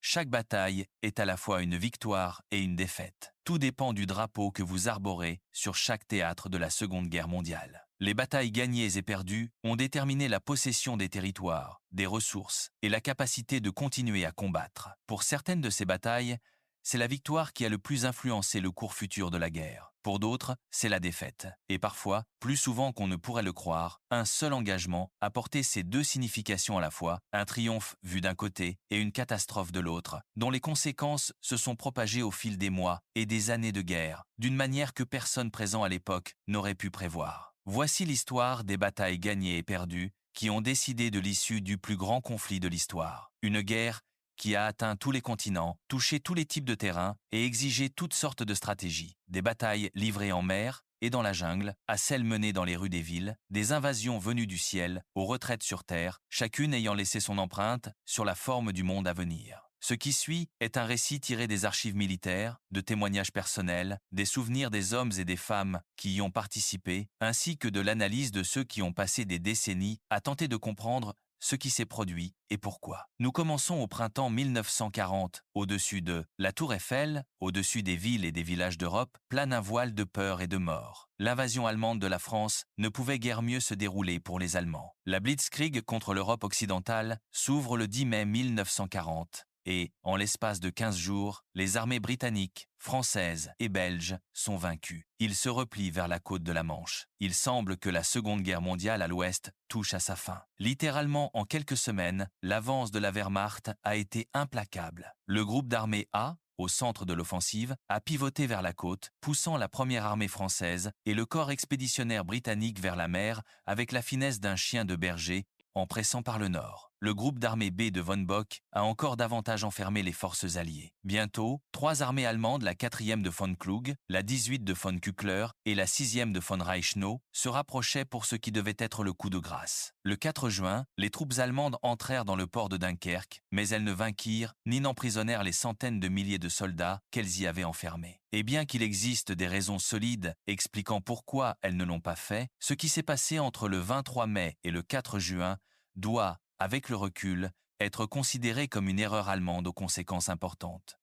chaque bataille est à la fois une victoire et une défaite. Tout dépend du drapeau que vous arborez sur chaque théâtre de la Seconde Guerre mondiale. Les batailles gagnées et perdues ont déterminé la possession des territoires, des ressources et la capacité de continuer à combattre. Pour certaines de ces batailles, c'est la victoire qui a le plus influencé le cours futur de la guerre. Pour d'autres, c'est la défaite. Et parfois, plus souvent qu'on ne pourrait le croire, un seul engagement a porté ces deux significations à la fois, un triomphe vu d'un côté et une catastrophe de l'autre, dont les conséquences se sont propagées au fil des mois et des années de guerre, d'une manière que personne présent à l'époque n'aurait pu prévoir. Voici l'histoire des batailles gagnées et perdues qui ont décidé de l'issue du plus grand conflit de l'histoire. Une guerre qui a atteint tous les continents, touché tous les types de terrains et exigé toutes sortes de stratégies. Des batailles livrées en mer et dans la jungle, à celles menées dans les rues des villes, des invasions venues du ciel, aux retraites sur terre, chacune ayant laissé son empreinte sur la forme du monde à venir. Ce qui suit est un récit tiré des archives militaires, de témoignages personnels, des souvenirs des hommes et des femmes qui y ont participé, ainsi que de l'analyse de ceux qui ont passé des décennies à tenter de comprendre ce qui s'est produit et pourquoi. Nous commençons au printemps 1940. Au-dessus de la Tour Eiffel, au-dessus des villes et des villages d'Europe, plane un voile de peur et de mort. L'invasion allemande de la France ne pouvait guère mieux se dérouler pour les Allemands. La Blitzkrieg contre l'Europe occidentale s'ouvre le 10 mai 1940. Et, en l'espace de 15 jours, les armées britanniques, françaises et belges sont vaincues. Ils se replient vers la côte de la Manche. Il semble que la Seconde Guerre mondiale à l'Ouest touche à sa fin. Littéralement en quelques semaines, l'avance de la Wehrmacht a été implacable. Le groupe d'armée A, au centre de l'offensive, a pivoté vers la côte, poussant la première armée française et le corps expéditionnaire britannique vers la mer avec la finesse d'un chien de berger en pressant par le nord. Le groupe d'armée B de von Bock a encore davantage enfermé les forces alliées. Bientôt, 3 armées allemandes, la 4e de von Klug, la 18 de von Küchler et la 6e de von Reichenau, se rapprochaient pour ce qui devait être le coup de grâce. Le 4 juin, les troupes allemandes entrèrent dans le port de Dunkerque, mais elles ne vainquirent ni n'emprisonnèrent les centaines de milliers de soldats qu'elles y avaient enfermés. Et bien qu'il existe des raisons solides expliquant pourquoi elles ne l'ont pas fait, ce qui s'est passé entre le 23 mai et le 4 juin doit, avec le recul, être considéré comme une erreur allemande aux conséquences importantes.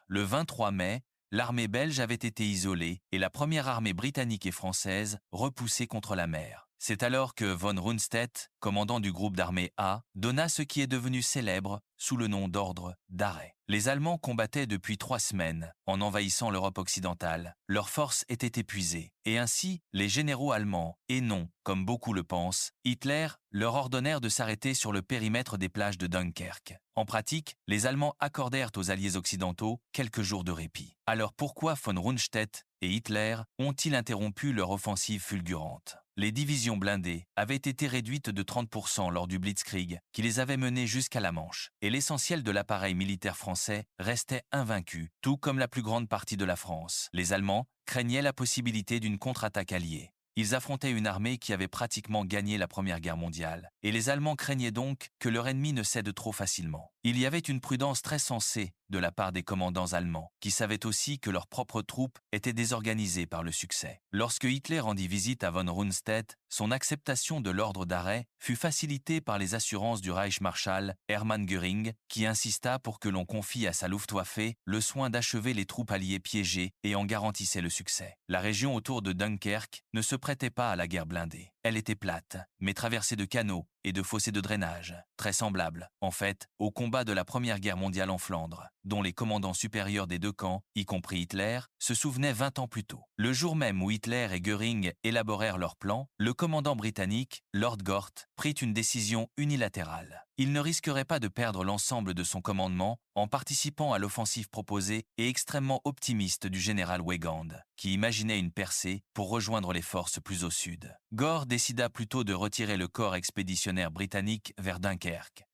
Le 23 mai, l'armée belge avait été isolée et la première armée britannique et française repoussée contre la mer. C'est alors que von Rundstedt, commandant du groupe d'armée A, donna ce qui est devenu célèbre sous le nom d'ordre d'arrêt. Les Allemands combattaient depuis 3 semaines en envahissant l'Europe occidentale. Leurs forces étaient épuisées et ainsi les généraux allemands, et non, comme beaucoup le pensent, Hitler leur ordonnèrent de s'arrêter sur le périmètre des plages de Dunkerque. En pratique, les Allemands accordèrent aux alliés occidentaux quelques jours de répit. Alors pourquoi von Rundstedt et Hitler ont-ils interrompu leur offensive fulgurante? Les divisions blindées avaient été réduites de 30% lors du Blitzkrieg, qui les avait menées jusqu'à la Manche, et l'essentiel de l'appareil militaire français restait invaincu, tout comme la plus grande partie de la France. Les Allemands craignaient la possibilité d'une contre-attaque alliée. Ils affrontaient une armée qui avait pratiquement gagné la Première Guerre mondiale, et les Allemands craignaient donc que leur ennemi ne cède trop facilement. Il y avait une prudence très sensée de la part des commandants allemands, qui savaient aussi que leurs propres troupes étaient désorganisées par le succès. Lorsque Hitler rendit visite à von Rundstedt, son acceptation de l'ordre d'arrêt fut facilitée par les assurances du Reichsmarschall Hermann Göring, qui insista pour que l'on confie à sa Luftwaffe le soin d'achever les troupes alliées piégées et en garantissait le succès. La région autour de Dunkerque ne se prêtait pas à la guerre blindée. Elle était plate, mais traversée de canaux et de fossés de drainage, très semblable, en fait, au combat de la Première Guerre mondiale en Flandre, dont les commandants supérieurs des deux camps, y compris Hitler, se souvenaient 20 ans plus tôt. Le jour même où Hitler et Göring élaborèrent leur plan, le commandant britannique, Lord Gort, prit une décision unilatérale. Il ne risquerait pas de perdre l'ensemble de son commandement en participant à l'offensive proposée et extrêmement optimiste du général Weygand, qui imaginait une percée pour rejoindre les forces plus au sud. Gort décida plutôt de retirer le corps expéditionnaire britannique vers Dunkerque,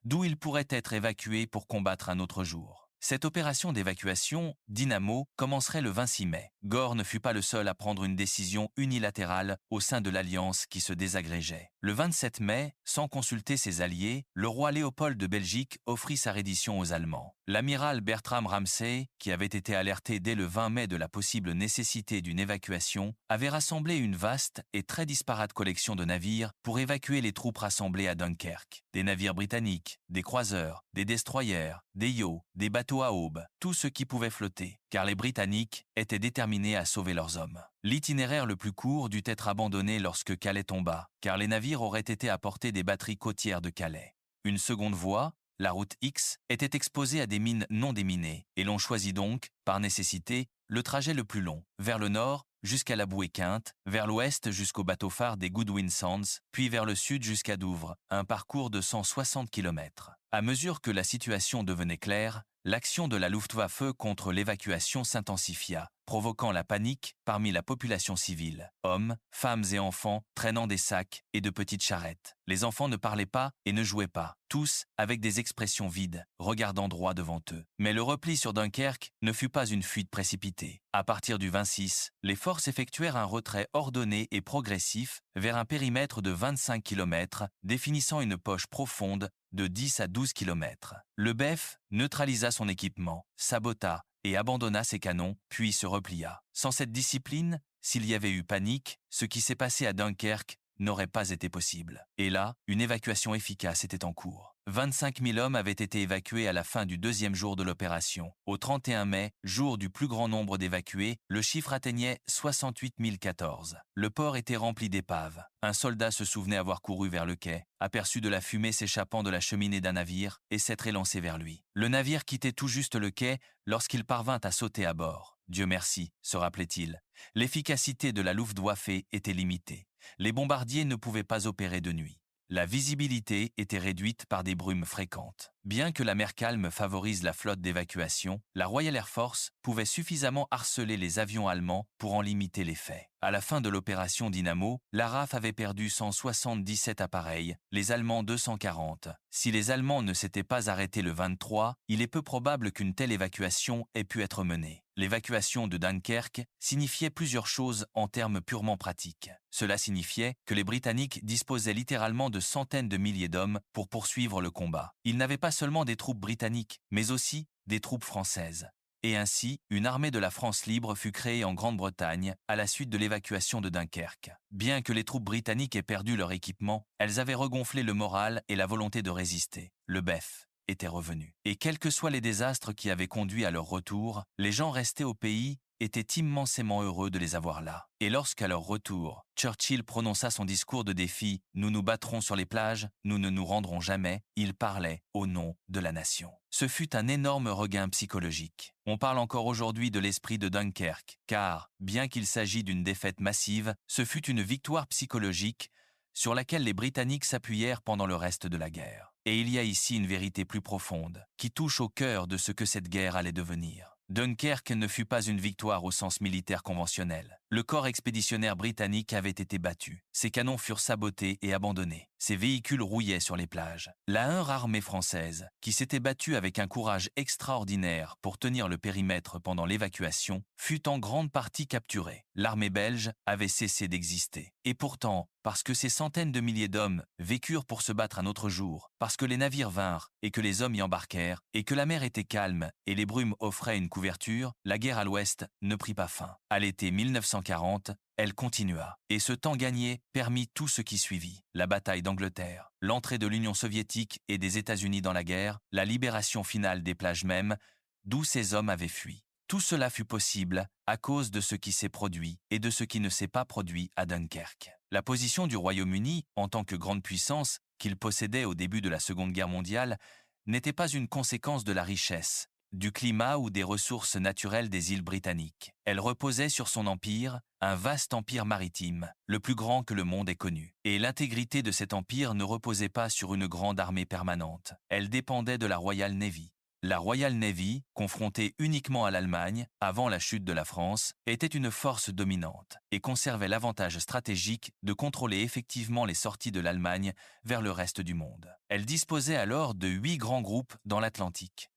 d'où il pourrait être évacué pour combattre un autre jour. Cette opération d'évacuation, Dynamo, commencerait le 26 mai. Gore ne fut pas le seul à prendre une décision unilatérale au sein de l'Alliance qui se désagrégeait. Le 27 mai, sans consulter ses alliés, le roi Léopold de Belgique offrit sa reddition aux Allemands. L'amiral Bertram Ramsay, qui avait été alerté dès le 20 mai de la possible nécessité d'une évacuation, avait rassemblé une vaste et très disparate collection de navires pour évacuer les troupes rassemblées à Dunkerque. Des navires britanniques, des croiseurs, des destroyers, des yachts, des bateaux à aubes, tout ce qui pouvait flotter, car les Britanniques étaient déterminés à sauver leurs hommes. L'itinéraire le plus court dut être abandonné lorsque Calais tomba, car les navires auraient été à portée des batteries côtières de Calais. Une seconde voie, la route X, était exposée à des mines non déminées, et l'on choisit donc, par nécessité, le trajet le plus long, vers le nord, jusqu'à la bouée Quinte, vers l'ouest jusqu'au bateau-phare des Goodwin Sands, puis vers le sud jusqu'à Douvres, un parcours de 160 km. À mesure que la situation devenait claire, l'action de la Luftwaffe contre l'évacuation s'intensifia, provoquant la panique parmi la population civile, hommes, femmes et enfants traînant des sacs et de petites charrettes. Les enfants ne parlaient pas et ne jouaient pas, tous avec des expressions vides, regardant droit devant eux. Mais le repli sur Dunkerque ne fut pas une fuite précipitée. À partir du 26, les forces effectuèrent un retrait ordonné et progressif vers un périmètre de 25 km, définissant une poche profonde de 10 à 12 km. Le BEF neutralisa son équipement, sabota et abandonna ses canons, puis se replia. Sans cette discipline, s'il y avait eu panique, ce qui s'est passé à Dunkerque n'aurait pas été possible. Et là, une évacuation efficace était en cours. 25 000 hommes avaient été évacués à la fin du deuxième jour de l'opération. Au 31 mai, jour du plus grand nombre d'évacués, le chiffre atteignait 68 014. Le port était rempli d'épaves. Un soldat se souvenait avoir couru vers le quai, aperçu de la fumée s'échappant de la cheminée d'un navire et s'être élancé vers lui. Le navire quittait tout juste le quai lorsqu'il parvint à sauter à bord. Dieu merci, se rappelait-il. L'efficacité de la Luftwaffe était limitée. Les bombardiers ne pouvaient pas opérer de nuit. La visibilité était réduite par des brumes fréquentes. Bien que la mer calme favorise la flotte d'évacuation, la Royal Air Force pouvait suffisamment harceler les avions allemands pour en limiter l'effet. À la fin de l'opération Dynamo, la RAF avait perdu 177 appareils, les Allemands 240. Si les Allemands ne s'étaient pas arrêtés le 23, il est peu probable qu'une telle évacuation ait pu être menée. L'évacuation de Dunkerque signifiait plusieurs choses en termes purement pratiques. Cela signifiait que les Britanniques disposaient littéralement de centaines de milliers d'hommes pour poursuivre le combat. Ils n'avaient pas seulement des troupes britanniques, mais aussi des troupes françaises. Et ainsi, une armée de la France libre fut créée en Grande-Bretagne à la suite de l'évacuation de Dunkerque. Bien que les troupes britanniques aient perdu leur équipement, elles avaient regonflé le moral et la volonté de résister. Le BEF était revenu. Et quels que soient les désastres qui avaient conduit à leur retour, les gens restés au pays étaient immensément heureux de les avoir là. Et lorsqu'à leur retour, Churchill prononça son discours de défi « Nous nous battrons sur les plages, nous ne nous rendrons jamais », il parlait au nom de la nation. Ce fut un énorme regain psychologique. On parle encore aujourd'hui de l'esprit de Dunkerque, car, bien qu'il s'agisse d'une défaite massive, ce fut une victoire psychologique sur laquelle les Britanniques s'appuyèrent pendant le reste de la guerre. Et il y a ici une vérité plus profonde, qui touche au cœur de ce que cette guerre allait devenir. Dunkerque ne fut pas une victoire au sens militaire conventionnel. Le corps expéditionnaire britannique avait été battu. Ses canons furent sabotés et abandonnés. Ses véhicules rouillaient sur les plages. La 1 armée française, qui s'était battue avec un courage extraordinaire pour tenir le périmètre pendant l'évacuation, fut en grande partie capturée. L'armée belge avait cessé d'exister. Et pourtant, parce que ces centaines de milliers d'hommes vécurent pour se battre un autre jour, parce que les navires vinrent et que les hommes y embarquèrent, et que la mer était calme et les brumes offraient une couverture, la guerre à l'ouest ne prit pas fin. À l'été 1940, elle continua. Et ce temps gagné permit tout ce qui suivit. La bataille d'Angleterre, l'entrée de l'Union soviétique et des États-Unis dans la guerre, la libération finale des plages mêmes, d'où ces hommes avaient fui. Tout cela fut possible à cause de ce qui s'est produit et de ce qui ne s'est pas produit à Dunkerque. La position du Royaume-Uni, en tant que grande puissance qu'il possédait au début de la Seconde Guerre mondiale, n'était pas une conséquence de la richesse, du climat ou des ressources naturelles des îles britanniques. Elle reposait sur son empire, un vaste empire maritime, le plus grand que le monde ait connu. Et l'intégrité de cet empire ne reposait pas sur une grande armée permanente. Elle dépendait de la Royal Navy. La Royal Navy, confrontée uniquement à l'Allemagne, avant la chute de la France, était une force dominante et conservait l'avantage stratégique de contrôler effectivement les sorties de l'Allemagne vers le reste du monde. Elle disposait alors de 8 grands groupes dans l'Atlantique.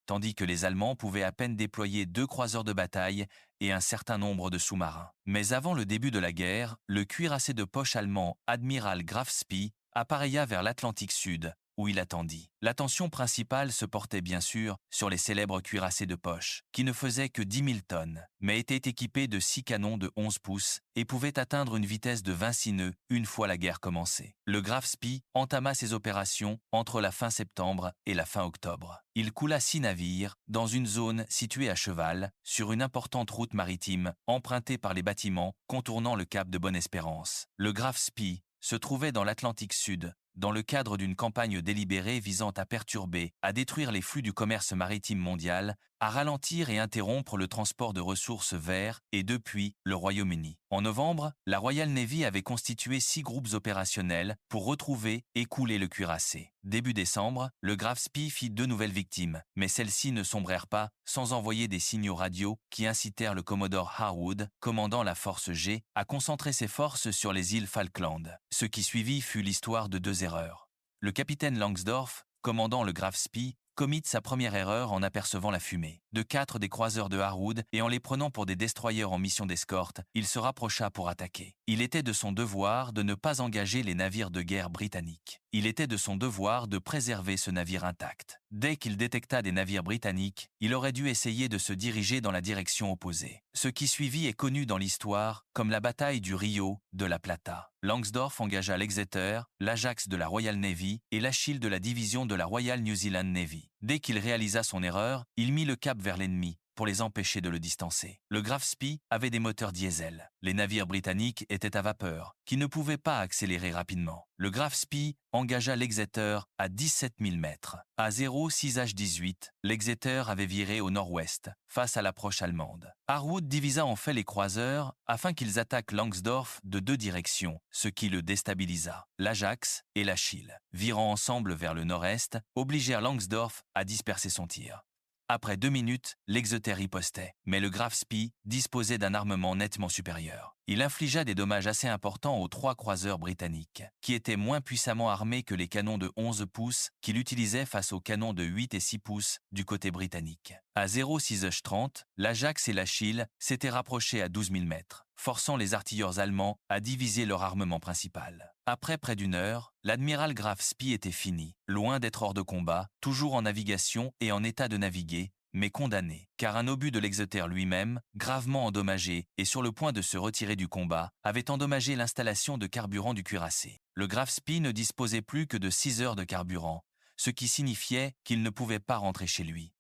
tandis que les Allemands pouvaient à peine déployer 2 croiseurs de bataille et un certain nombre de sous-marins. Mais avant le début de la guerre, le cuirassé de poche allemand Admiral Graf Spee appareilla vers l'Atlantique Sud, où il attendit. L'attention principale se portait bien sûr sur les célèbres cuirassés de poche, qui ne faisaient que 10 000 tonnes, mais étaient équipés de 6 canons de 11 pouces et pouvaient atteindre une vitesse de 26 nœuds une fois la guerre commencée. Le Graf Spee entama ses opérations entre la fin septembre et la fin octobre. Il coula 6 navires dans une zone située à cheval, sur une importante route maritime empruntée par les bâtiments contournant le cap de Bonne-Espérance. Le Graf Spee se trouvait dans l'Atlantique Sud, dans le cadre d'une campagne délibérée visant à perturber, à détruire les flux du commerce maritime mondial, à ralentir et interrompre le transport de ressources vers et depuis le Royaume-Uni. En novembre, la Royal Navy avait constitué 6 groupes opérationnels pour retrouver et couler le cuirassé. Début décembre, le Graf Spee fit 2 nouvelles victimes, mais celles-ci ne sombrèrent pas sans envoyer des signaux radio qui incitèrent le Commodore Harwood, commandant la force G, à concentrer ses forces sur les îles Falkland. Ce qui suivit fut l'histoire de 2 erreurs. Le capitaine Langsdorff, commandant le Graf Spee, commit sa première erreur en apercevant la fumée de 4 des croiseurs de Harwood et en les prenant pour des destroyers en mission d'escorte, il se rapprocha pour attaquer. Il était de son devoir de ne pas engager les navires de guerre britanniques. Il était de son devoir de préserver ce navire intact. Dès qu'il détecta des navires britanniques, il aurait dû essayer de se diriger dans la direction opposée. Ce qui suivit est connu dans l'histoire comme la bataille du Rio de la Plata. Langsdorff engagea l'Exeter, l'Ajax de la Royal Navy et l'Achille de la division de la Royal New Zealand Navy. Dès qu'il réalisa son erreur, il mit le cap vers l'ennemi pour les empêcher de le distancer. Le Graf Spee avait des moteurs diesel. Les navires britanniques étaient à vapeur, qui ne pouvaient pas accélérer rapidement. Le Graf Spee engagea l'Exeter à 17 000 mètres. À 06H18, l'Exeter avait viré au nord-ouest, face à l'approche allemande. Harwood divisa en fait les croiseurs afin qu'ils attaquent Langsdorff de 2 directions, ce qui le déstabilisa. L'Ajax et l'Achille, virant ensemble vers le nord-est, obligèrent Langsdorff à disperser son tir. Après 2 minutes, l'Exeter ripostait, mais le Graf Spee disposait d'un armement nettement supérieur. Il infligea des dommages assez importants aux 3 croiseurs britanniques, qui étaient moins puissamment armés que les canons de 11 pouces qu'il utilisait face aux canons de 8 et 6 pouces du côté britannique. À 06h30, l'Ajax et l'Achille s'étaient rapprochés à 12 000 mètres, forçant les artilleurs allemands à diviser leur armement principal. Après près d'1 heure, l'admiral Graf Spee était fini, loin d'être hors de combat, toujours en navigation et en état de naviguer, mais condamné, car un obus de l'Exeter lui-même, gravement endommagé et sur le point de se retirer du combat, avait endommagé l'installation de carburant du cuirassé. Le Graf Spee ne disposait plus que de 6 heures de carburant, ce qui signifiait qu'il ne pouvait pas rentrer chez lui.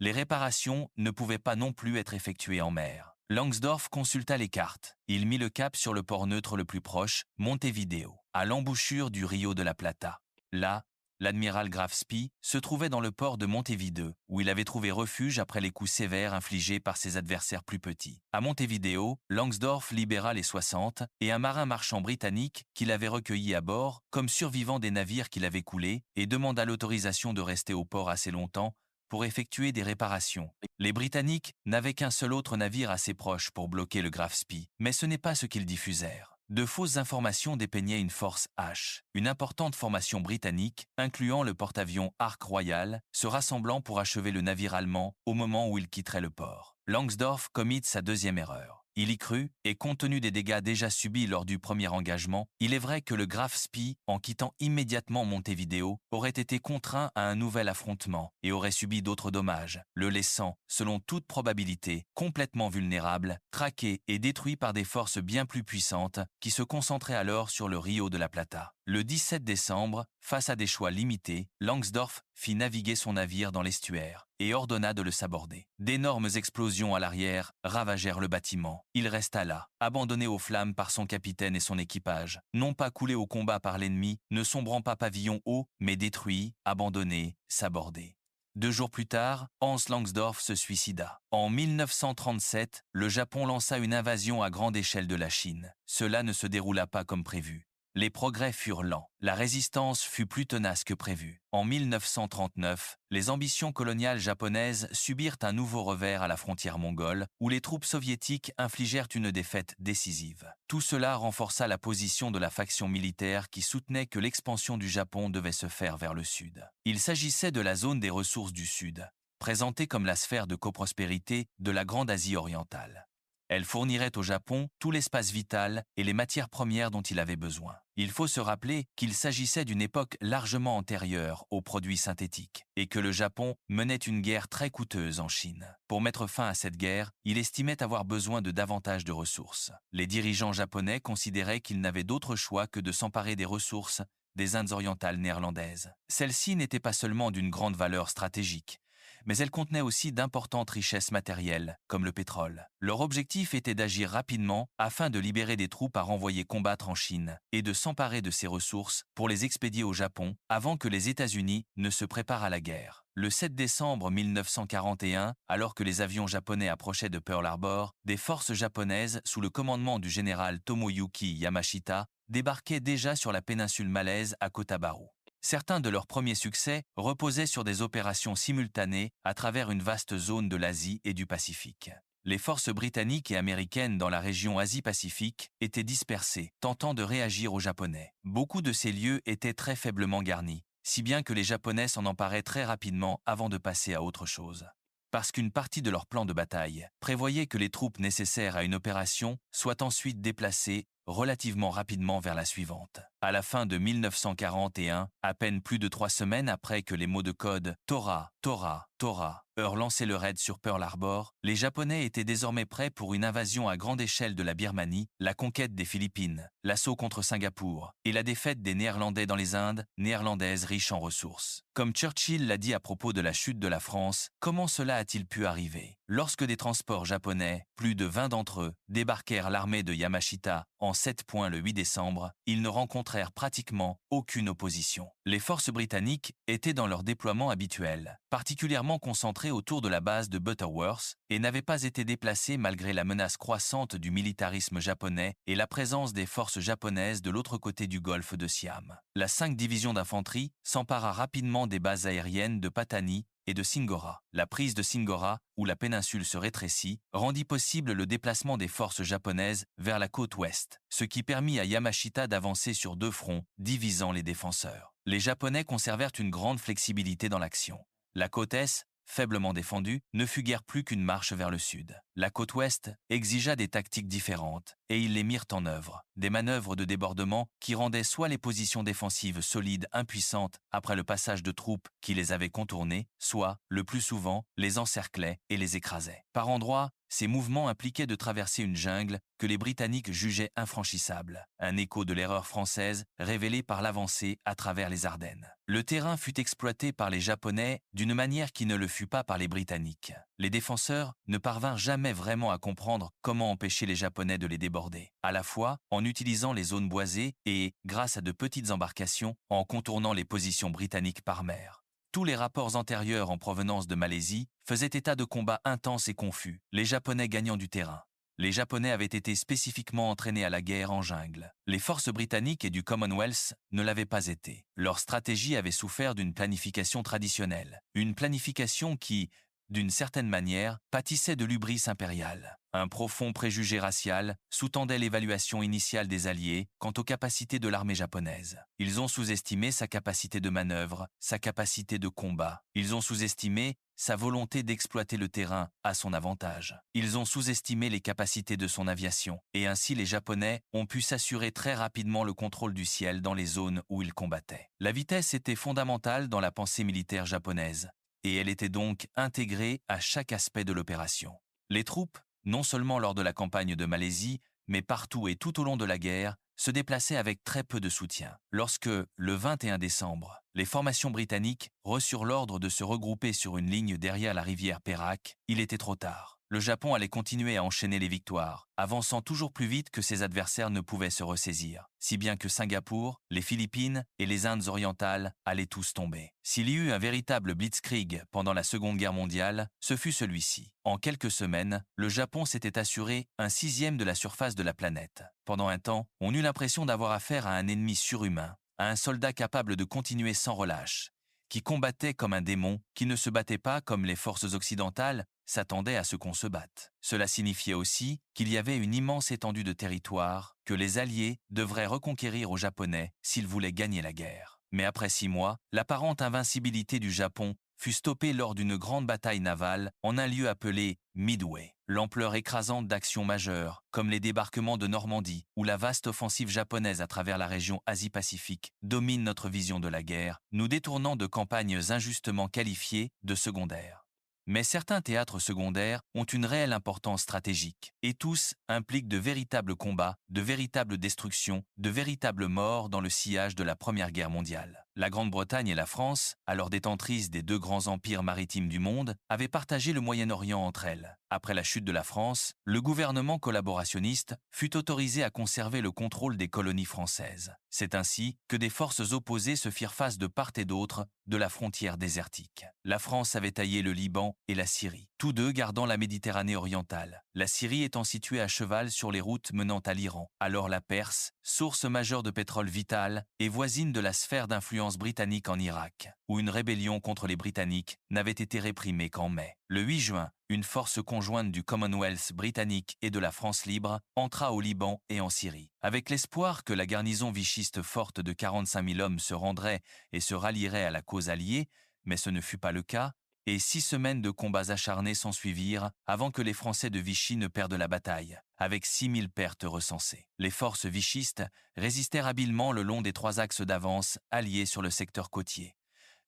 Les réparations ne pouvaient pas non plus être effectuées en mer. Langsdorff consulta les cartes. Il mit le cap sur le port neutre le plus proche, Montevideo, à l'embouchure du Rio de la Plata. Là, l'admiral Graf Spee se trouvait dans le port de Montevideo, où il avait trouvé refuge après les coups sévères infligés par ses adversaires plus petits. À Montevideo, Langsdorff libéra les 60 et un marin marchand britannique qu'il avait recueilli à bord comme survivant des navires qu'il avait coulés et demanda l'autorisation de rester au port assez longtemps pour effectuer des réparations. Les Britanniques n'avaient qu'un seul autre navire assez proche pour bloquer le Graf Spee, mais ce n'est pas ce qu'ils diffusèrent. De fausses informations dépeignaient une force H, une importante formation britannique, incluant le porte-avions Ark Royal, se rassemblant pour achever le navire allemand au moment où il quitterait le port. Langsdorff commit sa 2e erreur. Il y crut, et compte tenu des dégâts déjà subis lors du premier engagement, il est vrai que le Graf Spee, en quittant immédiatement Montevideo, aurait été contraint à un nouvel affrontement et aurait subi d'autres dommages, le laissant, selon toute probabilité, complètement vulnérable, traqué et détruit par des forces bien plus puissantes qui se concentraient alors sur le Rio de la Plata. Le 17 décembre, face à des choix limités, Langsdorff fit naviguer son navire dans l'estuaire et ordonna de le saborder. D'énormes explosions à l'arrière ravagèrent le bâtiment. Il resta là, abandonné aux flammes par son capitaine et son équipage, non pas coulé au combat par l'ennemi, ne sombrant pas pavillon haut, mais détruit, abandonné, sabordé. 2 jours plus tard, Hans Langsdorff se suicida. En 1937, le Japon lança une invasion à grande échelle de la Chine. Cela ne se déroula pas comme prévu. Les progrès furent lents. La résistance fut plus tenace que prévu. En 1939, les ambitions coloniales japonaises subirent un nouveau revers à la frontière mongole, où les troupes soviétiques infligèrent une défaite décisive. Tout cela renforça la position de la faction militaire qui soutenait que l'expansion du Japon devait se faire vers le sud. Il s'agissait de la zone des ressources du Sud. présentée comme la sphère de coprospérité de la Grande Asie orientale. Elle fournirait au Japon tout l'espace vital et les matières premières dont il avait besoin. Il faut se rappeler qu'il s'agissait d'une époque largement antérieure aux produits synthétiques et que le Japon menait une guerre très coûteuse en Chine. Pour mettre fin à cette guerre, il estimait avoir besoin de davantage de ressources. Les dirigeants japonais considéraient qu'ils n'avaient d'autre choix que de s'emparer des ressources des Indes orientales néerlandaises. Celles-ci n'étaient pas seulement d'une grande valeur stratégique, mais elles contenaient aussi d'importantes richesses matérielles, comme le pétrole. Leur objectif était d'agir rapidement afin de libérer des troupes à renvoyer combattre en Chine et de s'emparer de ces ressources pour les expédier au Japon avant que les États-Unis ne se préparent à la guerre. Le 7 décembre 1941, alors que les avions japonais approchaient de Pearl Harbor, des forces japonaises sous le commandement du général Tomoyuki Yamashita débarquaient déjà sur la péninsule malaise à Kotabaru. Certains de leurs premiers succès reposaient sur des opérations simultanées à travers une vaste zone de l'Asie et du Pacifique. Les forces britanniques et américaines dans la région Asie-Pacifique étaient dispersées, tentant de réagir aux Japonais. Beaucoup de ces lieux étaient très faiblement garnis, si bien que les Japonais s'en emparaient très rapidement avant de passer à autre chose. Parce qu'une partie de leur plan de bataille prévoyait que les troupes nécessaires à une opération soient ensuite déplacées relativement rapidement vers la suivante. À la fin de 1941, à peine plus de 3 semaines après que les mots de code Tora, Tora, Tora eurent lancé le raid sur Pearl Harbor, les Japonais étaient désormais prêts pour une invasion à grande échelle de la Birmanie, la conquête des Philippines, l'assaut contre Singapour et la défaite des Néerlandais dans les Indes, néerlandaises riches en ressources. Comme Churchill l'a dit à propos de la chute de la France, comment cela a-t-il pu arriver? Lorsque des transports japonais, plus de 20 d'entre eux, débarquèrent l'armée de Yamashita en 7 points le 8 décembre, ils ne rencontrèrent pratiquement aucune opposition. Les forces britanniques étaient dans leur déploiement habituel, particulièrement concentrées autour de la base de Butterworth, et n'avaient pas été déplacées malgré la menace croissante du militarisme japonais et la présence des forces japonaises de l'autre côté du golfe de Siam. La 5 division d'infanterie s'empara rapidement des bases aériennes de Patani et de Singora. La prise de Singora, où la péninsule se rétrécit, rendit possible le déplacement des forces japonaises vers la côte ouest, ce qui permit à Yamashita d'avancer sur 2 fronts, divisant les défenseurs. Les Japonais conservèrent une grande flexibilité dans l'action. La côte est, faiblement défendue, ne fut guère plus qu'une marche vers le sud. La côte ouest exigea des tactiques différentes, et ils les mirent en œuvre. Des manœuvres de débordement qui rendaient soit les positions défensives solides impuissantes après le passage de troupes qui les avaient contournées, soit, le plus souvent, les encerclaient et les écrasaient. Par endroits, ces mouvements impliquaient de traverser une jungle que les Britanniques jugeaient infranchissable, un écho de l'erreur française révélée par l'avancée à travers les Ardennes. Le terrain fut exploité par les Japonais d'une manière qui ne le fut pas par les Britanniques. Les défenseurs ne parvinrent jamais vraiment à comprendre comment empêcher les Japonais de les déborder, à la fois en utilisant les zones boisées et, grâce à de petites embarcations, en contournant les positions britanniques par mer. Tous les rapports antérieurs en provenance de Malaisie faisaient état de combats intenses et confus, les Japonais gagnant du terrain. Les Japonais avaient été spécifiquement entraînés à la guerre en jungle. Les forces britanniques et du Commonwealth ne l'avaient pas été. Leur stratégie avait souffert d'une planification traditionnelle, une planification qui, d'une certaine manière, pâtissait de l'hubris impériale. Un profond préjugé racial sous-tendait l'évaluation initiale des Alliés quant aux capacités de l'armée japonaise. Ils ont sous-estimé sa capacité de manœuvre, sa capacité de combat. Ils ont sous-estimé sa volonté d'exploiter le terrain à son avantage. Ils ont sous-estimé les capacités de son aviation, et ainsi les Japonais ont pu s'assurer très rapidement le contrôle du ciel dans les zones où ils combattaient. La vitesse était fondamentale dans la pensée militaire japonaise, et elle était donc intégrée à chaque aspect de l'opération. Les troupes, non seulement lors de la campagne de Malaisie, mais partout et tout au long de la guerre, se déplaçaient avec très peu de soutien. Lorsque, le 21 décembre, les formations britanniques reçurent l'ordre de se regrouper sur une ligne derrière la rivière Perak, il était trop tard. Le Japon allait continuer à enchaîner les victoires, avançant toujours plus vite que ses adversaires ne pouvaient se ressaisir, si bien que Singapour, les Philippines et les Indes orientales allaient tous tomber. S'il y eut un véritable blitzkrieg pendant la Seconde Guerre mondiale, ce fut celui-ci. En quelques semaines, le Japon s'était assuré 1/6 de la surface de la planète. Pendant un temps, on eut l'impression d'avoir affaire à un ennemi surhumain, à un soldat capable de continuer sans relâche, qui combattait comme un démon, qui ne se battait pas comme les forces occidentales s'attendaient à ce qu'on se batte. Cela signifiait aussi qu'il y avait une immense étendue de territoire que les Alliés devraient reconquérir aux Japonais s'ils voulaient gagner la guerre. Mais après 6 mois, l'apparente invincibilité du Japon fut stoppée lors d'une grande bataille navale en un lieu appelé Midway. L'ampleur écrasante d'actions majeures, comme les débarquements de Normandie ou la vaste offensive japonaise à travers la région Asie-Pacifique, domine notre vision de la guerre, nous détournant de campagnes injustement qualifiées de secondaires. Mais certains théâtres secondaires ont une réelle importance stratégique, et tous impliquent de véritables combats, de véritables destructions, de véritables morts dans le sillage de la Première Guerre mondiale. La Grande-Bretagne et la France, alors détentrices des deux grands empires maritimes du monde, avaient partagé le Moyen-Orient entre elles. Après la chute de la France, le gouvernement collaborationniste fut autorisé à conserver le contrôle des colonies françaises. C'est ainsi que des forces opposées se firent face de part et d'autre de la frontière désertique. La France avait taillé le Liban et la Syrie, tous deux gardant la Méditerranée orientale, la Syrie étant située à cheval sur les routes menant à l'Iran, alors la Perse, source majeure de pétrole vital et voisine de la sphère d'influence britannique en Irak, où une rébellion contre les Britanniques n'avait été réprimée qu'en mai. Le 8 juin, une force conjointe du Commonwealth britannique et de la France libre entra au Liban et en Syrie, avec l'espoir que la garnison vichiste forte de 45 000 hommes se rendrait et se rallierait à la cause alliée, mais ce ne fut pas le cas, et 6 semaines de combats acharnés s'ensuivirent avant que les Français de Vichy ne perdent la bataille, avec 6 000 pertes recensées. Les forces vichistes résistèrent habilement le long des 3 axes d'avance alliés sur le secteur côtier.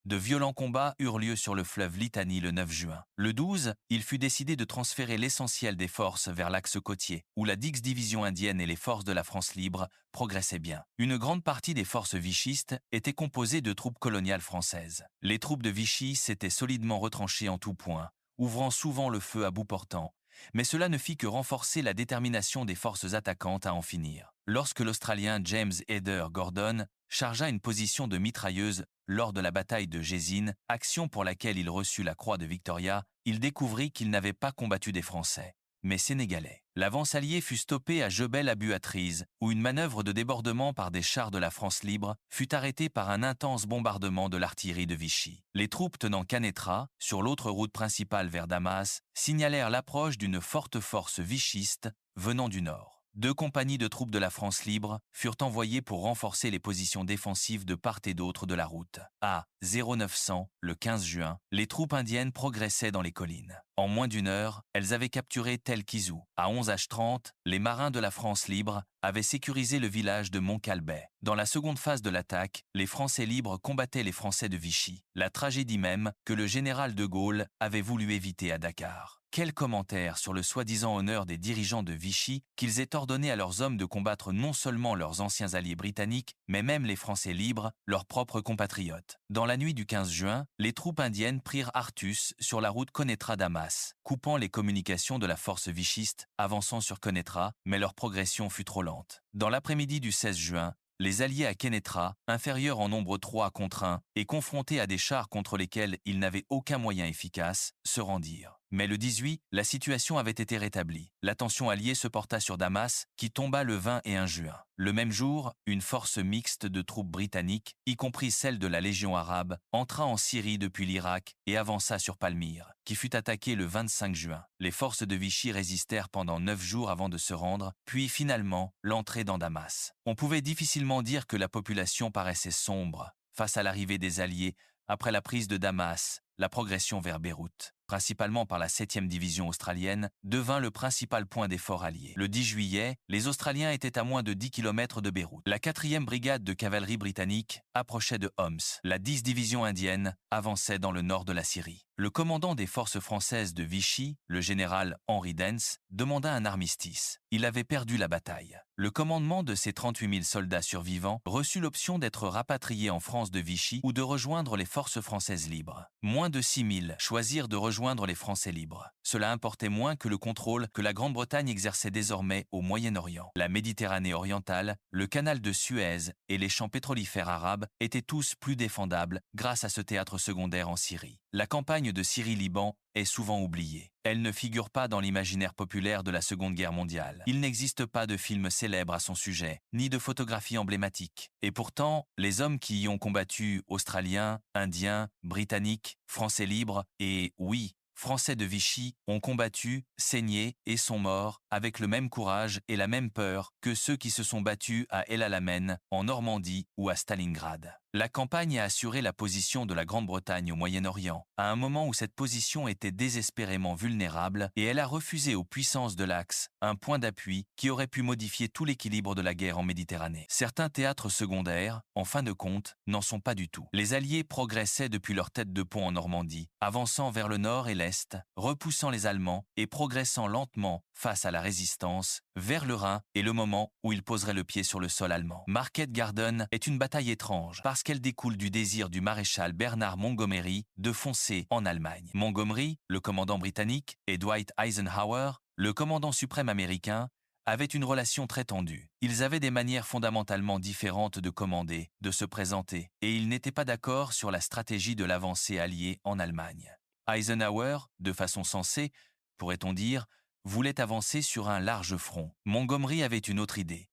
De violents combats eurent lieu sur le fleuve Litani le 9 juin. Le 12, il fut décidé de transférer l'essentiel des forces vers l'axe côtier, où la Dix division indienne et les forces de la France libre progressaient bien. Une grande partie des forces vichistes était composée de troupes coloniales françaises. Les troupes de Vichy s'étaient solidement retranchées en tout point, ouvrant souvent le feu à bout portant, mais cela ne fit que renforcer la détermination des forces attaquantes à en finir. Lorsque l'Australien James Adair Gordon chargea une position de mitrailleuse lors de la bataille de Gésine, action pour laquelle il reçut la croix de Victoria, il découvrit qu'il n'avait pas combattu des Français, mais Sénégalais. L'avance alliée fut stoppée à Jebel-Abu-Atriz, où une manœuvre de débordement par des chars de la France libre fut arrêtée par un intense bombardement de l'artillerie de Vichy. Les troupes tenant Canetra, sur l'autre route principale vers Damas, signalèrent l'approche d'une forte force vichiste venant du nord. 2 compagnies de troupes de la France libre furent envoyées pour renforcer les positions défensives de part et d'autre de la route. À 0900, le 15 juin, les troupes indiennes progressaient dans les collines. En moins d'une heure, elles avaient capturé Tel Kizou. À 11h30, les marins de la France libre avaient sécurisé le village de Montcalbet. Dans la seconde phase de l'attaque, les Français libres combattaient les Français de Vichy. La tragédie même que le général de Gaulle avait voulu éviter à Dakar. Quel commentaire sur le soi-disant honneur des dirigeants de Vichy qu'ils aient ordonné à leurs hommes de combattre non seulement leurs anciens alliés britanniques, mais même les Français libres, leurs propres compatriotes. Dans la nuit du 15 juin, les troupes indiennes prirent Artus sur la route Konetra-Damas, coupant les communications de la force vichiste, avançant sur Konetra, mais leur progression fut trop lente. Dans l'après-midi du 16 juin, les alliés à Kénétra, inférieurs en nombre 3 contre 1 et confrontés à des chars contre lesquels ils n'avaient aucun moyen efficace, se rendirent. Mais le 18, la situation avait été rétablie. L'attention alliée se porta sur Damas, qui tomba le 20 et 1 juin. Le même jour, une force mixte de troupes britanniques, y compris celle de la Légion arabe, entra en Syrie depuis l'Irak et avança sur Palmyre, qui fut attaquée le 25 juin. Les forces de Vichy résistèrent pendant 9 jours avant de se rendre, puis finalement l'entrée dans Damas. On pouvait difficilement dire que la population paraissait sombre face à l'arrivée des Alliés après la prise de Damas. La progression vers Beyrouth, principalement par la 7e division australienne, devint le principal point d'effort allié. Le 10 juillet, les Australiens étaient à moins de 10 km de Beyrouth. La 4e brigade de cavalerie britannique approchait de Homs. La 10 division indienne avançait dans le nord de la Syrie. Le commandant des forces françaises de Vichy, le général Henry Dance, demanda un armistice. Il avait perdu la bataille. Le commandement de ses 38 000 soldats survivants reçut l'option d'être rapatriés en France de Vichy ou de rejoindre les forces françaises libres. Moins de 6 000 choisirent de rejoindre les Français libres. Cela importait moins que le contrôle que la Grande-Bretagne exerçait désormais au Moyen-Orient. La Méditerranée orientale, le canal de Suez et les champs pétrolifères arabes étaient tous plus défendables grâce à ce théâtre secondaire en Syrie. La campagne de Syrie-Liban est souvent oubliée. Elle ne figure pas dans l'imaginaire populaire de la Seconde Guerre mondiale. Il n'existe pas de film célèbre à son sujet, ni de photographie emblématique. Et pourtant, les hommes qui y ont combattu, Australiens, Indiens, Britanniques, Français libres et, oui, Français de Vichy, ont combattu, saigné et sont morts avec le même courage et la même peur que ceux qui se sont battus à El Alamein, en Normandie ou à Stalingrad. La campagne a assuré la position de la Grande-Bretagne au Moyen-Orient, à un moment où cette position était désespérément vulnérable, et elle a refusé aux puissances de l'Axe un point d'appui qui aurait pu modifier tout l'équilibre de la guerre en Méditerranée. Certains théâtres secondaires, en fin de compte, n'en sont pas du tout. Les Alliés progressaient depuis leur tête de pont en Normandie, avançant vers le nord et l'est, repoussant les Allemands et progressant lentement face à la résistance, vers le Rhin et le moment où ils poseraient le pied sur le sol allemand. Market Garden est une bataille étrange parce qu'elle découle du désir du maréchal Bernard Montgomery de foncer en Allemagne. Montgomery, le commandant britannique, et Dwight Eisenhower, le commandant suprême américain, avaient une relation très tendue. Ils avaient des manières fondamentalement différentes de commander, de se présenter, et ils n'étaient pas d'accord sur la stratégie de l'avancée alliée en Allemagne. Eisenhower, de façon sensée, pourrait-on dire, voulait avancer sur un large front. Montgomery avait une autre idée: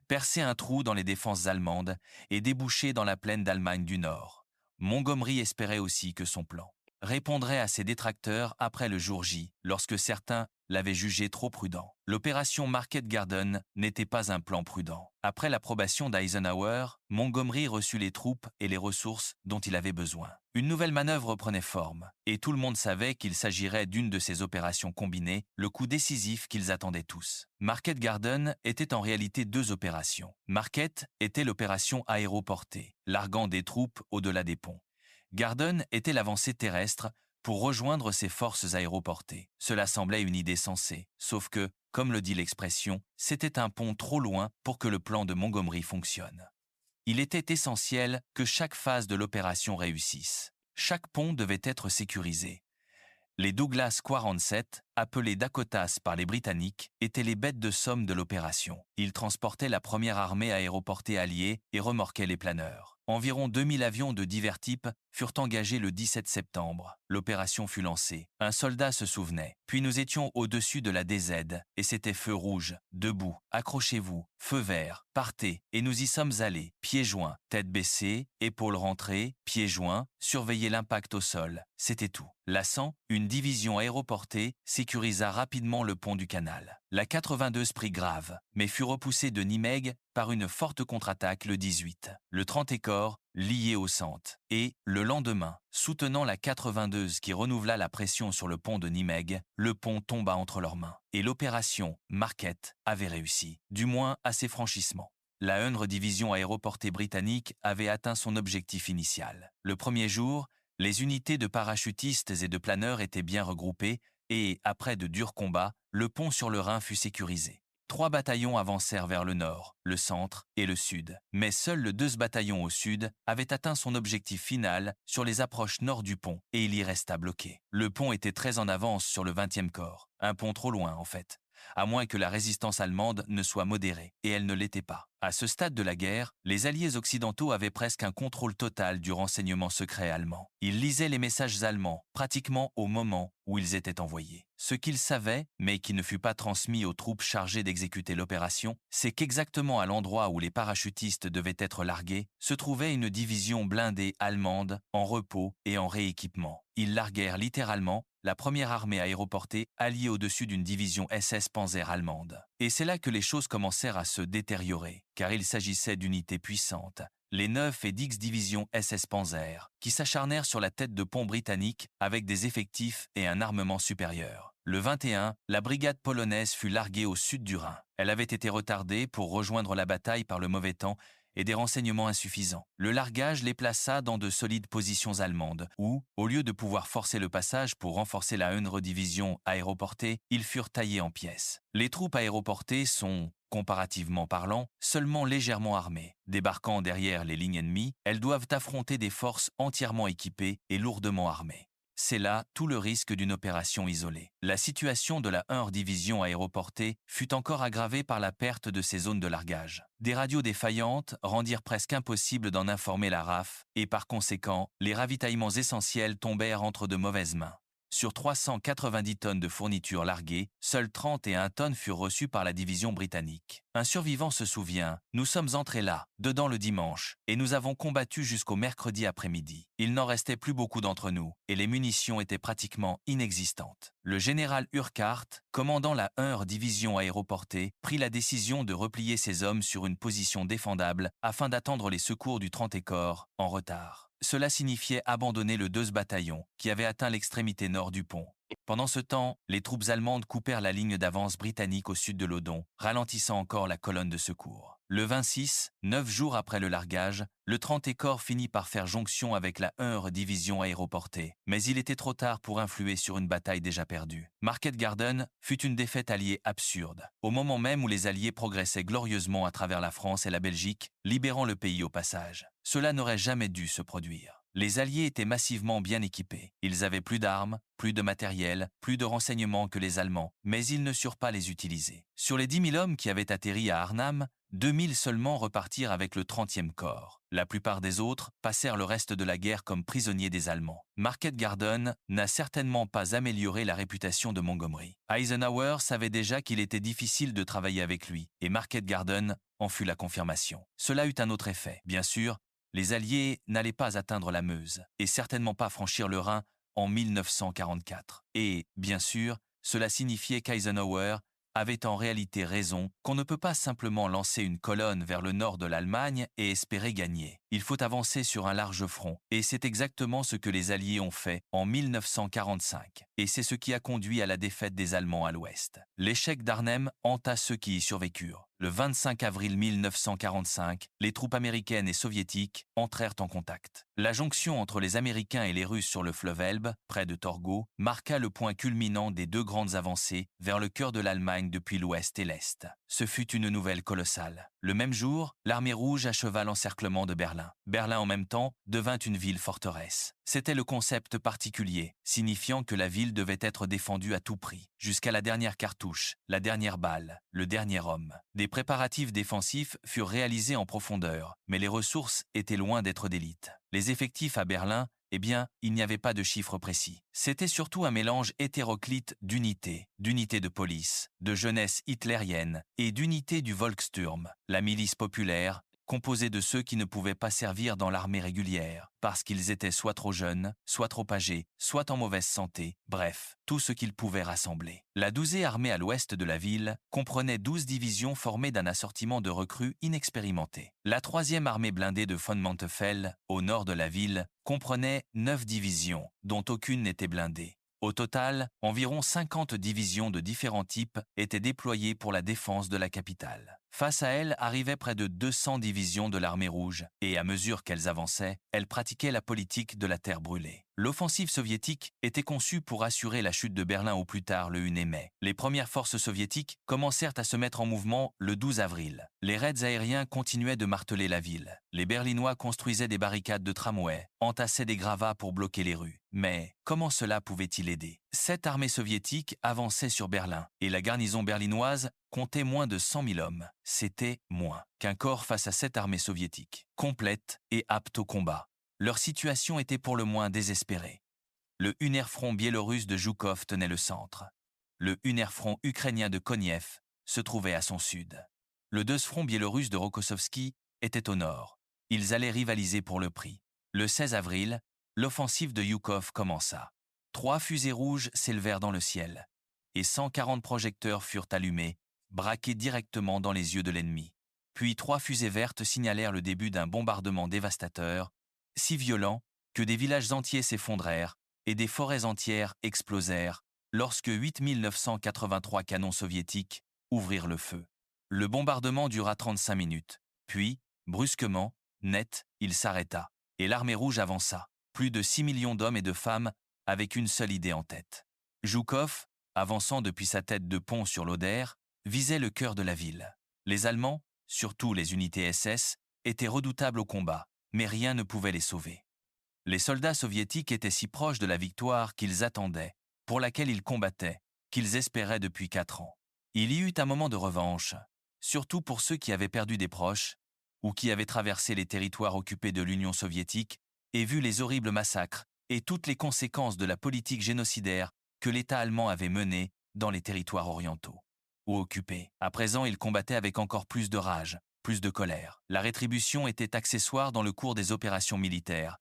percer un trou dans les défenses allemandes et déboucher dans la plaine d'Allemagne du Nord. Montgomery espérait aussi que son plan répondrait à ses détracteurs après le jour J, lorsque certains l'avaient jugé trop prudent. L'opération Market Garden n'était pas un plan prudent. Après l'approbation d'Eisenhower, Montgomery reçut les troupes et les ressources dont il avait besoin. Une nouvelle manœuvre prenait forme, et tout le monde savait qu'il s'agirait d'une de ces opérations combinées, le coup décisif qu'ils attendaient tous. Market Garden était en réalité deux opérations. Market était l'opération aéroportée, larguant des troupes au-delà des ponts. Garden était l'avancée terrestre pour rejoindre ses forces aéroportées. Cela semblait une idée sensée, sauf que, comme le dit l'expression, c'était un pont trop loin pour que le plan de Montgomery fonctionne. Il était essentiel que chaque phase de l'opération réussisse. Chaque pont devait être sécurisé. Les Douglas 47, appelés Dakotas par les Britanniques, étaient les bêtes de somme de l'opération. Ils transportaient la première armée aéroportée alliée et remorquaient les planeurs. Environ 2000 avions de divers types furent engagés le 17 septembre. L'opération fut lancée. Un soldat se souvenait. Puis nous étions au-dessus de la DZ, et c'était feu rouge, debout, accrochez-vous, feu vert, partez, et nous y sommes allés, pieds joints, tête baissée, épaules rentrées, pieds joints, surveiller l'impact au sol. C'était tout. La 100, une division aéroportée, sécurisa rapidement le pont du canal. La 82 prit grave, mais fut repoussée de Nimègue par une forte contre-attaque le 18. Le 30 corps, lié au centre. Et, le lendemain, soutenant la 82 qui renouvela la pression sur le pont de Nimègue, le pont tomba entre leurs mains. Et l'opération Market avait réussi, du moins à ses franchissements. La 1e division aéroportée britannique avait atteint son objectif initial. Le premier jour, les unités de parachutistes et de planeurs étaient bien regroupées et, après de durs combats, le pont sur le Rhin fut sécurisé. 3 bataillons avancèrent vers le nord, le centre et le sud. Mais seul le 2e bataillon au sud avait atteint son objectif final sur les approches nord du pont et il y resta bloqué. Le pont était très en avance sur le 20e corps. Un pont trop loin, en fait. À moins que la résistance allemande ne soit modérée, et elle ne l'était pas. À ce stade de la guerre, les alliés occidentaux avaient presque un contrôle total du renseignement secret allemand. Ils lisaient les messages allemands, pratiquement au moment où ils étaient envoyés. Ce qu'ils savaient, mais qui ne fut pas transmis aux troupes chargées d'exécuter l'opération, c'est qu'exactement à l'endroit où les parachutistes devaient être largués, se trouvait une division blindée allemande, en repos et en rééquipement. Ils larguèrent littéralement la première armée aéroportée alliée au-dessus d'une division SS Panzer allemande. Et c'est là que les choses commencèrent à se détériorer, car il s'agissait d'unités puissantes, les 9 et 10 divisions SS Panzer, qui s'acharnèrent sur la tête de pont britannique avec des effectifs et un armement supérieur. Le 21, la brigade polonaise fut larguée au sud du Rhin. Elle avait été retardée pour rejoindre la bataille par le mauvais temps et des renseignements insuffisants. Le largage les plaça dans de solides positions allemandes, où, au lieu de pouvoir forcer le passage pour renforcer la 1e division aéroportée, ils furent taillés en pièces. Les troupes aéroportées sont, comparativement parlant, seulement légèrement armées. Débarquant derrière les lignes ennemies, elles doivent affronter des forces entièrement équipées et lourdement armées. C'est là tout le risque d'une opération isolée. La situation de la 1e division aéroportée fut encore aggravée par la perte de ses zones de largage. Des radios défaillantes rendirent presque impossible d'en informer la RAF et par conséquent, les ravitaillements essentiels tombèrent entre de mauvaises mains. Sur 390 tonnes de fournitures larguées, seules 31 tonnes furent reçues par la division britannique. Un survivant se souvient, « Nous sommes entrés là, dedans le dimanche, et nous avons combattu jusqu'au mercredi après-midi. Il n'en restait plus beaucoup d'entre nous, et les munitions étaient pratiquement inexistantes. » Le général Urquhart, commandant la 1er division aéroportée, prit la décision de replier ses hommes sur une position défendable afin d'attendre les secours du 30e corps, en retard. Cela signifiait abandonner le 2e bataillon, qui avait atteint l'extrémité nord du pont. Pendant ce temps, les troupes allemandes coupèrent la ligne d'avance britannique au sud de l'Odon, ralentissant encore la colonne de secours. Le 26, 9 jours après le largage, le 30e corps finit par faire jonction avec la 1e division aéroportée, mais il était trop tard pour influer sur une bataille déjà perdue. Market Garden fut une défaite alliée absurde, au moment même où les Alliés progressaient glorieusement à travers la France et la Belgique, libérant le pays au passage. Cela n'aurait jamais dû se produire. Les Alliés étaient massivement bien équipés. Ils avaient plus d'armes, plus de matériel, plus de renseignements que les Allemands, mais ils ne surent pas les utiliser. Sur les 10 000 hommes qui avaient atterri à Arnhem, 2 000 seulement repartirent avec le 30e corps. La plupart des autres passèrent le reste de la guerre comme prisonniers des Allemands. Market Garden n'a certainement pas amélioré la réputation de Montgomery. Eisenhower savait déjà qu'il était difficile de travailler avec lui, et Market Garden en fut la confirmation. Cela eut un autre effet. Bien sûr, les Alliés n'allaient pas atteindre la Meuse, et certainement pas franchir le Rhin en 1944. Et, bien sûr, cela signifiait qu'Eisenhower avait en réalité raison, qu'on ne peut pas simplement lancer une colonne vers le nord de l'Allemagne et espérer gagner. Il faut avancer sur un large front, et c'est exactement ce que les Alliés ont fait en 1945, et c'est ce qui a conduit à la défaite des Allemands à l'ouest. L'échec d'Arnhem hanta ceux qui y survécurent. Le 25 avril 1945, les troupes américaines et soviétiques entrèrent en contact. La jonction entre les Américains et les Russes sur le fleuve Elbe, près de Torgau, marqua le point culminant des deux grandes avancées vers le cœur de l'Allemagne depuis l'ouest et l'est. Ce fut une nouvelle colossale. Le même jour, l'armée rouge acheva l'encerclement de Berlin. Berlin en même temps devint une ville-forteresse. C'était le concept particulier, signifiant que la ville devait être défendue à tout prix, jusqu'à la dernière cartouche, la dernière balle, le dernier homme. Des préparatifs défensifs furent réalisés en profondeur, mais les ressources étaient loin d'être d'élite. Les effectifs à Berlin, eh bien, il n'y avait pas de chiffres précis. C'était surtout un mélange hétéroclite d'unités de police, de jeunesse hitlérienne et d'unités du Volkssturm, la milice populaire, composée de ceux qui ne pouvaient pas servir dans l'armée régulière, parce qu'ils étaient soit trop jeunes, soit trop âgés, soit en mauvaise santé, bref, tout ce qu'ils pouvaient rassembler. La 12e armée à l'ouest de la ville comprenait 12 divisions formées d'un assortiment de recrues inexpérimentés. La 3e armée blindée de von Manteuffel, au nord de la ville, comprenait 9 divisions, dont aucune n'était blindée. Au total, environ 50 divisions de différents types étaient déployées pour la défense de la capitale. Face à elles arrivaient près de 200 divisions de l'armée rouge, et à mesure qu'elles avançaient, elles pratiquaient la politique de la terre brûlée. L'offensive soviétique était conçue pour assurer la chute de Berlin au plus tard le 1er mai. Les premières forces soviétiques commencèrent à se mettre en mouvement le 12 avril. Les raids aériens continuaient de marteler la ville. Les Berlinois construisaient des barricades de tramway, entassaient des gravats pour bloquer les rues. Mais comment cela pouvait-il aider? Cette armée soviétique avançait sur Berlin, et la garnison berlinoise comptait moins de 100 000 hommes. C'était moins qu'un corps face à cette armée soviétique, complète et apte au combat. Leur situation était pour le moins désespérée. Le Unerfront biélorusse de Zhukov tenait le centre. Le Unerfront ukrainien de Koniev se trouvait à son sud. Le Deuxfront biélorusse de Rokossovski était au nord. Ils allaient rivaliser pour le prix. Le 16 avril, l'offensive de Zhukov commença. 3 fusées rouges s'élevèrent dans le ciel, et 140 projecteurs furent allumés, braqués directement dans les yeux de l'ennemi. Puis 3 fusées vertes signalèrent le début d'un bombardement dévastateur, si violent que des villages entiers s'effondrèrent et des forêts entières explosèrent lorsque 8 983 canons soviétiques ouvrirent le feu. Le bombardement dura 35 minutes, puis, brusquement, net, il s'arrêta, et l'armée rouge avança, plus de 6 millions d'hommes et de femmes avec une seule idée en tête. Zhukov, avançant depuis sa tête de pont sur l'Oder, visait le cœur de la ville. Les Allemands, surtout les unités SS, étaient redoutables au combat, mais rien ne pouvait les sauver. Les soldats soviétiques étaient si proches de la victoire qu'ils attendaient, pour laquelle ils combattaient, qu'ils espéraient depuis 4 ans. Il y eut un moment de revanche, surtout pour ceux qui avaient perdu des proches, ou qui avaient traversé les territoires occupés de l'Union soviétique et vu les horribles massacres et toutes les conséquences de la politique génocidaire que l'État allemand avait menée dans les territoires orientaux. ou occupée. À présent, il combattait avec encore plus de rage, plus de colère. La rétribution était accessoire dans le cours des opérations militaires,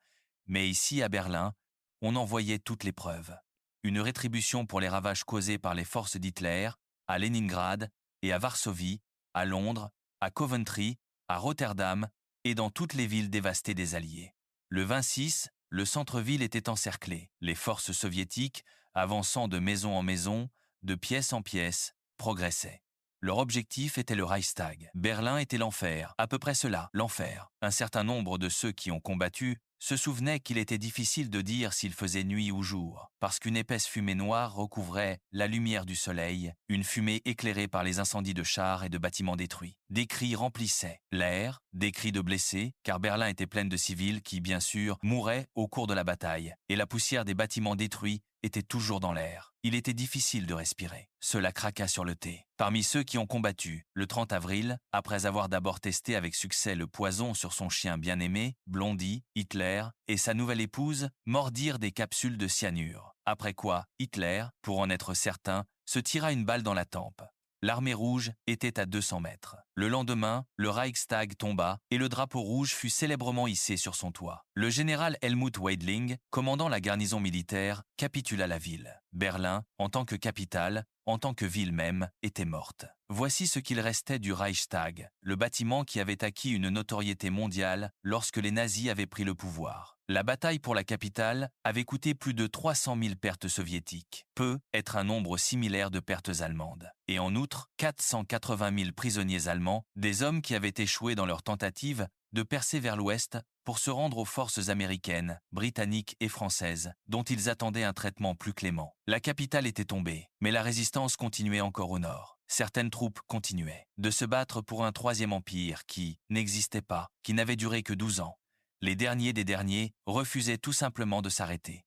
mais ici, à Berlin, on en voyait toutes les preuves. Une rétribution pour les ravages causés par les forces d'Hitler, à Leningrad et à Varsovie, à Londres, à Coventry, à Rotterdam et dans toutes les villes dévastées des Alliés. Le 26, le centre-ville était encerclé. Les forces soviétiques, avançant de maison en maison, de pièce en pièce, progressaient. Leur objectif était le Reichstag. Berlin était l'enfer, à peu près cela, l'enfer. Un certain nombre de ceux qui ont combattu se souvenaient qu'il était difficile de dire s'il faisait nuit ou jour, parce qu'une épaisse fumée noire recouvrait la lumière du soleil, une fumée éclairée par les incendies de chars et de bâtiments détruits. Des cris remplissaient l'air, des cris de blessés, car Berlin était pleine de civils qui, bien sûr, mouraient au cours de la bataille, et la poussière des bâtiments détruits était toujours dans l'air. Il était difficile de respirer. Cela craqua sur le thé. Parmi ceux qui ont combattu, le 30 avril, après avoir d'abord testé avec succès le poison sur son chien bien-aimé, Blondie, Hitler et sa nouvelle épouse mordirent des capsules de cyanure. Après quoi, Hitler, pour en être certain, se tira une balle dans la tempe. L'armée rouge était à 200 mètres. Le lendemain, le Reichstag tomba et le drapeau rouge fut célèbrement hissé sur son toit. Le général Helmut Weidling, commandant la garnison militaire, capitula la ville. Berlin, en tant que capitale, en tant que ville même, était morte. Voici ce qu'il restait du Reichstag, le bâtiment qui avait acquis une notoriété mondiale lorsque les nazis avaient pris le pouvoir. La bataille pour la capitale avait coûté plus de 300 000 pertes soviétiques, peut être un nombre similaire de pertes allemandes. Et en outre, 480 000 prisonniers allemands, des hommes qui avaient échoué dans leur tentative de percer vers l'ouest pour se rendre aux forces américaines, britanniques et françaises, dont ils attendaient un traitement plus clément. La capitale était tombée, mais la résistance continuait encore au nord. Certaines troupes continuaient de se battre pour un troisième empire qui n'existait pas, qui n'avait duré que 12 ans. Les derniers des derniers refusaient tout simplement de s'arrêter.